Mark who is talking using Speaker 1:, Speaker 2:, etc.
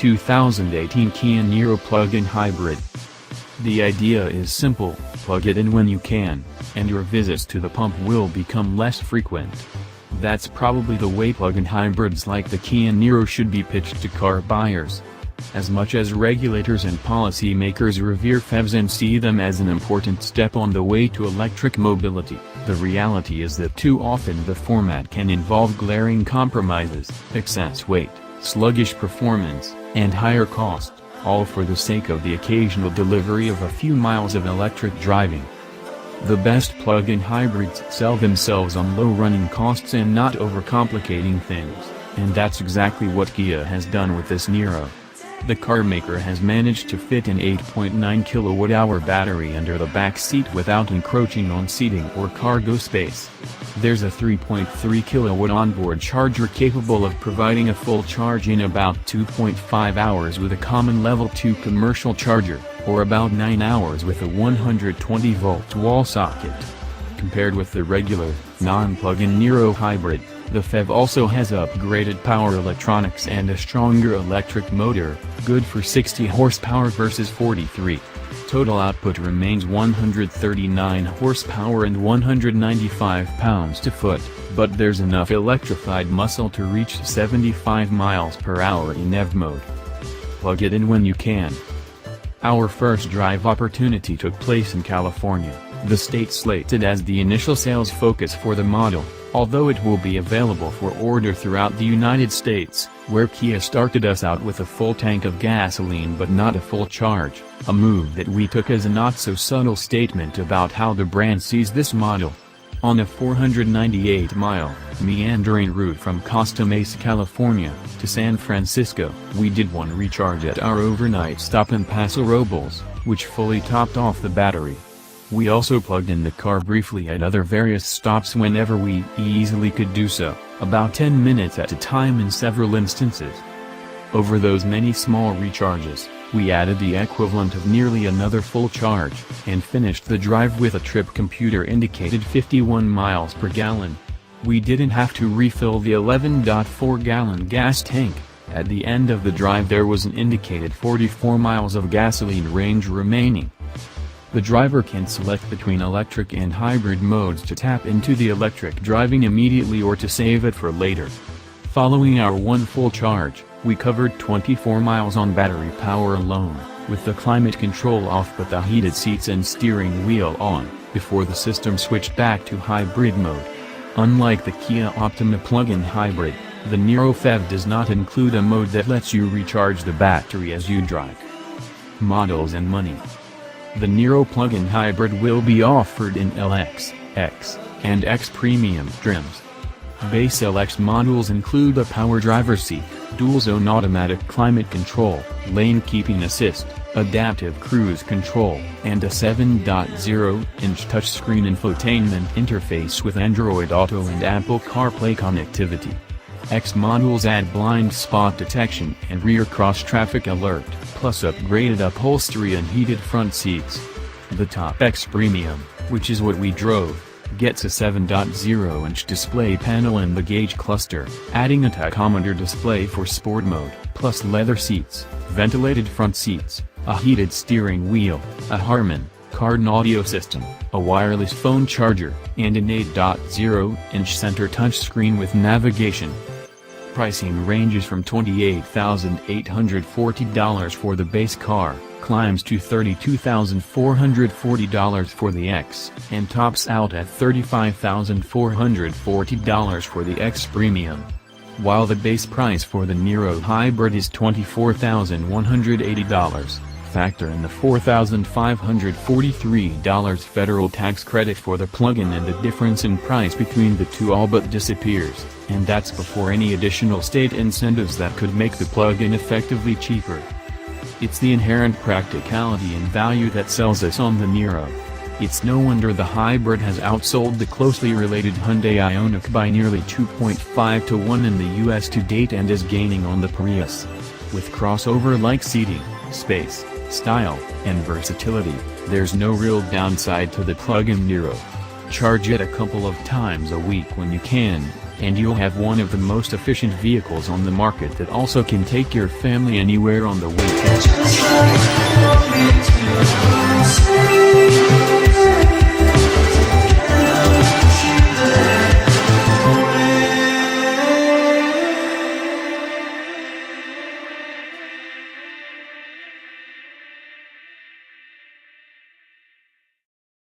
Speaker 1: 2018 Kia Niro plug-in hybrid. The idea is simple: plug it in when you can, and your visits to the pump will become less frequent. That's probably the way plug-in hybrids like the Kia Niro should be pitched to car buyers. As much as regulators and policymakers revere PHEVs and see them as an important step on the way to electric mobility, the reality is that too often the format can involve glaring compromises: excess weight, sluggish performance, and higher cost, all for the sake of the occasional delivery of a few miles of electric driving. The best plug-in hybrids sell themselves on low running costs and not overcomplicating things, and that's exactly what Kia has done with this Niro. The carmaker has managed to fit an 8.9 kWh battery under the back seat without encroaching on seating or cargo space. There's a 3.3 kW onboard charger capable of providing a full charge in about 2.5 hours with a common level 2 commercial charger, or about 9 hours with a 120-volt wall socket. Compared with the regular, non-plug-in Niro hybrid, the PHEV also has upgraded power electronics and a stronger electric motor, good for 60 horsepower versus 43. Total output remains 139 horsepower and 195 pounds-to-foot, but there's enough electrified muscle to reach 75 miles per hour in EV mode. Plug it in when you can. Our first drive opportunity took place in California, the state slated as the initial sales focus for the model, although it will be available for order throughout the United States, where Kia started us out with a full tank of gasoline but not a full charge, a move that we took as a not-so-subtle statement about how the brand sees this model. On a 498-mile, meandering route from Costa Mesa, California, to San Francisco, we did one recharge at our overnight stop in Paso Robles, which fully topped off the battery. We also plugged in the car briefly at other various stops whenever we easily could do so, about 10 minutes at a time in several instances. Over those many small recharges, we added the equivalent of nearly another full charge, and finished the drive with a trip computer indicated 51 miles per gallon. We didn't have to refill the 11.4-gallon gas tank. At the end of the drive there was an indicated 44 miles of gasoline range remaining. The driver can select between electric and hybrid modes to tap into the electric driving immediately or to save it for later. Following our one full charge, we covered 24 miles on battery power alone, with the climate control off but the heated seats and steering wheel on, before the system switched back to hybrid mode. Unlike the Kia Optima plug-in hybrid, the Niro PHEV does not include a mode that lets you recharge the battery as you drive. Models and money. The Niro plug-in hybrid will be offered in LX, X, and X Premium trims. Base LX models include a power driver's seat, dual-zone automatic climate control, lane keeping assist, adaptive cruise control, and a 7.0-inch touchscreen infotainment interface with Android Auto and Apple CarPlay connectivity. X models add blind spot detection and rear cross-traffic alert, plus upgraded upholstery and heated front seats. The top X Premium, which is what we drove, gets a 7.0-inch display panel in the gauge cluster, adding a tachometer display for sport mode, plus leather seats, ventilated front seats, a heated steering wheel, a Harman, Kardon audio system, a wireless phone charger, and an 8.0-inch center touchscreen with navigation. Pricing ranges from $28,840 for the base car, climbs to $32,440 for the X, and tops out at $35,440 for the X Premium. While the base price for the Niro hybrid is $24,180, factor in the $4,543 federal tax credit for the plug-in and the difference in price between the two all but disappears, and that's before any additional state incentives that could make the plug-in effectively cheaper. It's the inherent practicality and value that sells us on the Niro. It's no wonder the hybrid has outsold the closely related Hyundai Ioniq by nearly 2.5 to 1 in the US to date and is gaining on the Prius. With crossover-like seating, space, style, and versatility, there's no real downside to the plug-in Niro. Charge it a couple of times a week when you can, and you'll have one of the most efficient vehicles on the market that also can take your family anywhere on the way.